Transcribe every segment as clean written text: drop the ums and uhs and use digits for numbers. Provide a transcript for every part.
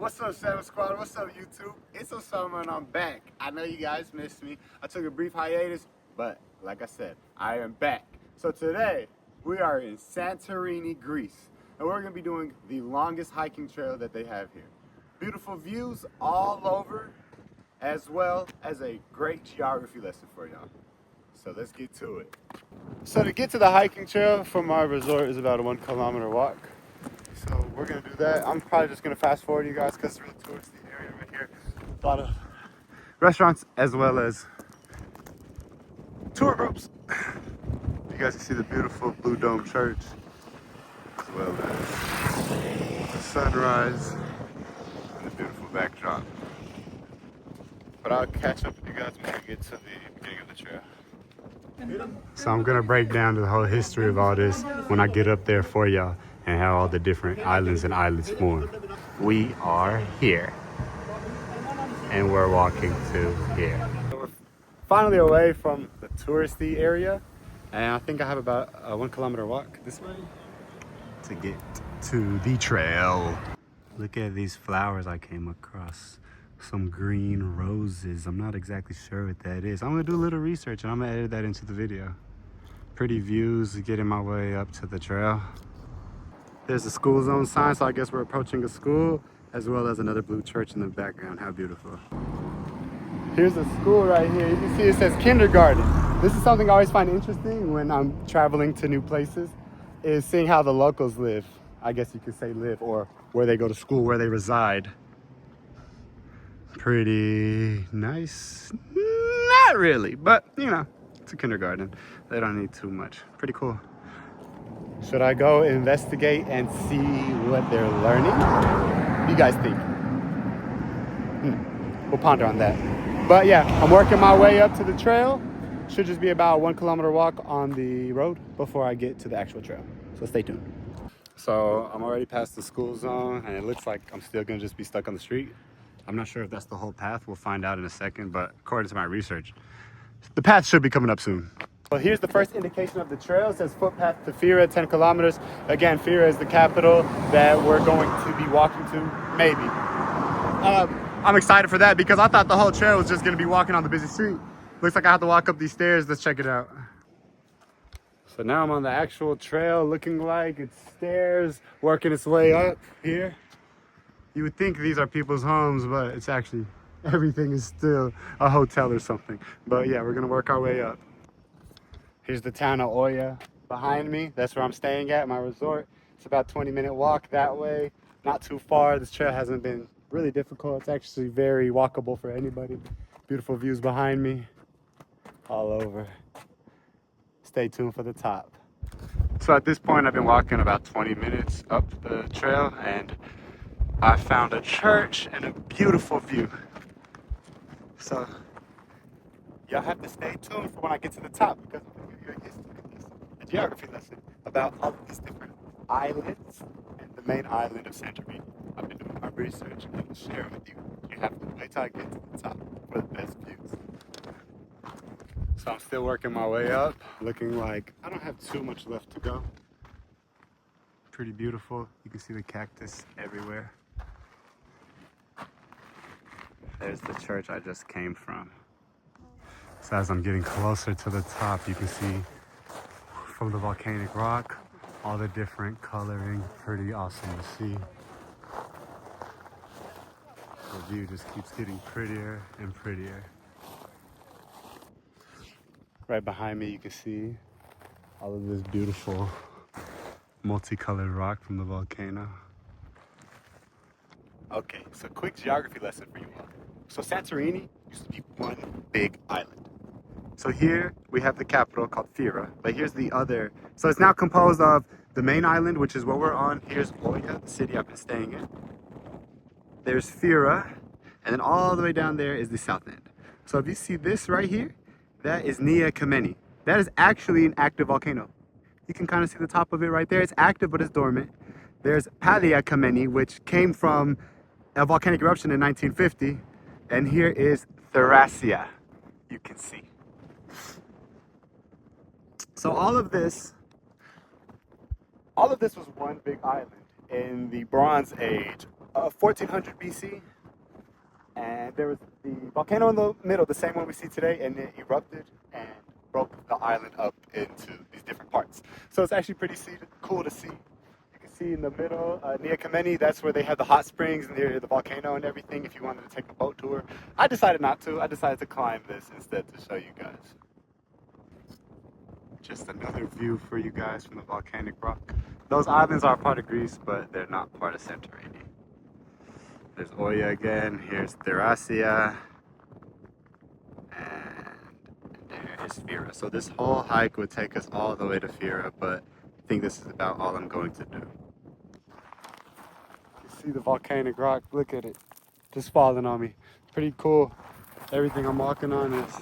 What's up, Seven Squad? What's up, YouTube? It's Osama and I'm back. I know you guys missed me. I took a brief hiatus, but like I said, I am back. So today, we are in Santorini, Greece, and we're gonna be doing the longest hiking trail that they have here. Beautiful views all over, as well as a great geography lesson for y'all. So let's get to it. So to get to the hiking trail from our resort is about a 1 kilometer walk. So we're gonna do that. I'm probably just gonna fast forward you guys because it's a really touristy area right here. A lot of restaurants as well as tour groups. You guys can see the beautiful Blue Dome Church as well as the sunrise and the beautiful backdrop. But I'll catch up with you guys when we get to the beginning of the trail. So I'm gonna break down the whole history of all this when I get up there for y'all and how all the different islands and islets form. We are here and we're walking to here. So we're finally away from the touristy area and I think I have about a 1 kilometer walk this way to get to the trail. Look at these flowers I came across. Some green roses. I'm not exactly sure what that is. I'm gonna do a little research and I'm gonna edit that into the video. Pretty views getting my way up to the trail. There's a school zone sign, so I guess we're approaching a school, as well as another blue church in the background. How beautiful. Here's a school right here. You can see it says kindergarten. This is something I always find interesting when I'm traveling to new places, is seeing how the locals live. I guess you could say live, or where they go to school, where they reside. Pretty nice. Not really, but you know, it's a kindergarten. They don't need too much. Pretty cool. Should I go investigate and see what they're learning? What do you guys think? We'll ponder on that. But yeah, I'm working my way up to the trail. Should just be about a 1 kilometer walk on the road before I get to the actual trail. So stay tuned. So I'm already past the school zone and it looks like I'm still gonna just be stuck on the street. I'm not sure if that's the whole path. We'll find out in a second, but according to my research, the path should be coming up soon. Well, here's the first indication of the trail. It says footpath to Fira, 10 kilometers. Again, Fira is the capital that we're going to be walking to, maybe. I'm excited for that because I thought the whole trail was just gonna be walking on the busy street. Looks like I have to walk up these stairs. Let's check it out. So now I'm on the actual trail, looking like it's stairs, working its way up here. You would think these are people's homes, but it's actually, everything is still a hotel or something. But yeah, we're gonna work our way up. Here's the town of Oya behind me. That's where I'm staying at, my resort. It's about a 20-minute walk that way. Not too far. This trail hasn't been really difficult. It's actually very walkable for anybody. Beautiful views behind me, all over. Stay tuned for the top. So at this point, I've been walking about 20 minutes up the trail and I found a church and a beautiful view. So y'all have to stay tuned for when I get to the top because I'm going to give you a history lesson, a geography lesson about all of these different islands and the main island of Santorini. I've been doing my research and I will share it with you. You have to wait till I get to the top for the best views. So I'm still working my way up, looking like I don't have too much left to go. Pretty beautiful. You can see the cactus everywhere. There's the church I just came from. So as I'm getting closer to the top, you can see from the volcanic rock, all the different coloring. Pretty awesome to see. The view just keeps getting prettier and prettier. Right behind me, you can see all of this beautiful multicolored rock from the volcano. Okay, so quick geography lesson for you all. So Santorini used to be one big island. So here we have the capital called Fira, but here's the other. So it's now composed of the main island, which is what we're on. Here's Oya, the city I've been staying in. There's Fira, and then all the way down there is the south end. So if you see this right here, that is Nia Kameni. That is actually an active volcano. You can kind of see the top of it right there. It's active, but it's dormant. There's Palia Kameni, which came from a volcanic eruption in 1950. And here is Thracia, you can see. So all of this was one big island in the Bronze Age 1400 BC. And there was the volcano in the middle, the same one we see today, and it erupted and broke the island up into these different parts. So it's actually pretty cool to see. You can see in the middle, near Kameni, that's where they have the hot springs near the volcano and everything if you wanted to take a boat tour. I decided not to. I decided to climb this instead to show you guys. Just another view for you guys from the volcanic rock. Those islands are part of Greece, but they're not part of Santorini. There's Oya again, here's Thracia, and there is Fira. So this whole hike would take us all the way to Fira, but I think this is about all I'm going to do. You see the volcanic rock, look at it, just falling on me. Pretty cool. Everything I'm walking on is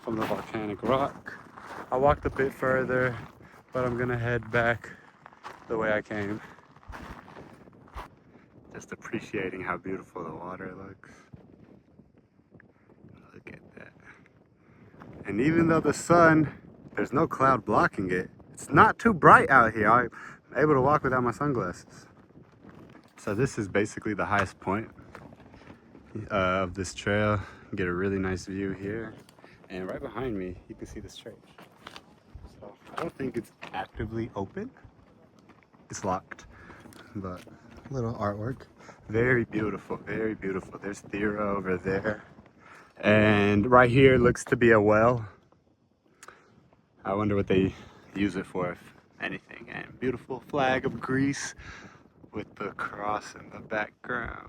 from the volcanic rock. I walked a bit further, but I'm gonna head back the way I came. Just appreciating how beautiful the water looks. Look at that. And even though the sun, there's no cloud blocking it, it's not too bright out here. I'm able to walk without my sunglasses. So this is basically the highest point of this trail. You get a really nice view here. And right behind me, you can see this church. So I don't think it's actively open. It's locked, but little artwork. Very beautiful, very beautiful. There's Fira over there. And right here looks to be a well. I wonder what they use it for, if anything. And beautiful flag of Greece with the cross in the background.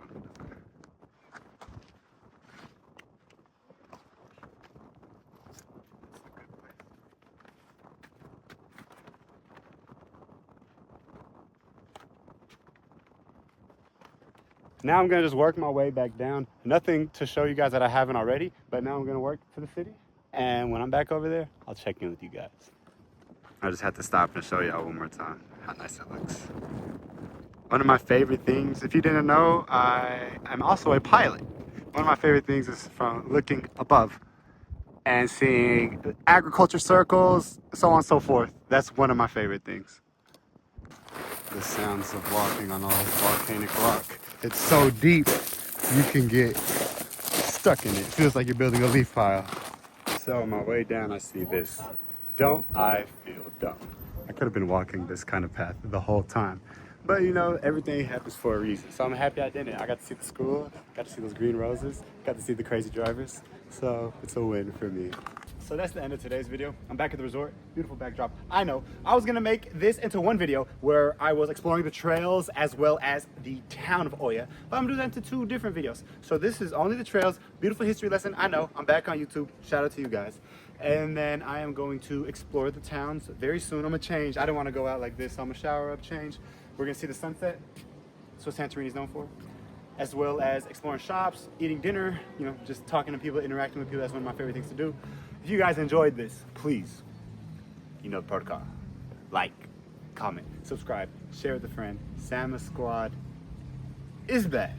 Now I'm gonna just work my way back down. Nothing to show you guys that I haven't already, but now I'm gonna work to the city. And when I'm back over there, I'll check in with you guys. I just had to stop and show y'all one more time how nice it looks. One of my favorite things, if you didn't know, I'm also a pilot. One of my favorite things is from looking above and seeing agriculture circles, so on and so forth. That's one of my favorite things. The sounds of walking on all this volcanic rock. It's so deep, you can get stuck in it. It feels like you're building a leaf pile. So on my way down, I see this. Don't I feel dumb? I could have been walking this kind of path the whole time. But you know, everything happens for a reason. So I'm happy I did it. I got to see the school, got to see those green roses, got to see the crazy drivers. So it's a win for me. So that's the end of today's video. I'm back at the resort. Beautiful backdrop. I know. I was gonna make this into one video where I was exploring the trails as well as the town of Oya, but I'm gonna do that into two different videos. So this is only the trails. Beautiful history lesson. I know. I'm back on YouTube. Shout out to you guys. And then I am going to explore the towns very soon. I'm gonna change. I don't want to go out like this. So I'm gonna shower up, change. We're gonna see the sunset. That's what Santorini is known for. As well as exploring shops, eating dinner, you know, just talking to people, interacting with people. That's one of my favorite things to do. If you guys enjoyed this, please, you know the protocol. Like, comment, subscribe, share with a friend. Sama Squad is back.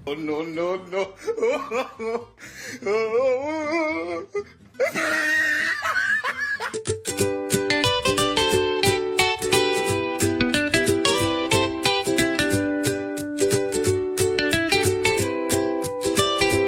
Oh, no, no, no.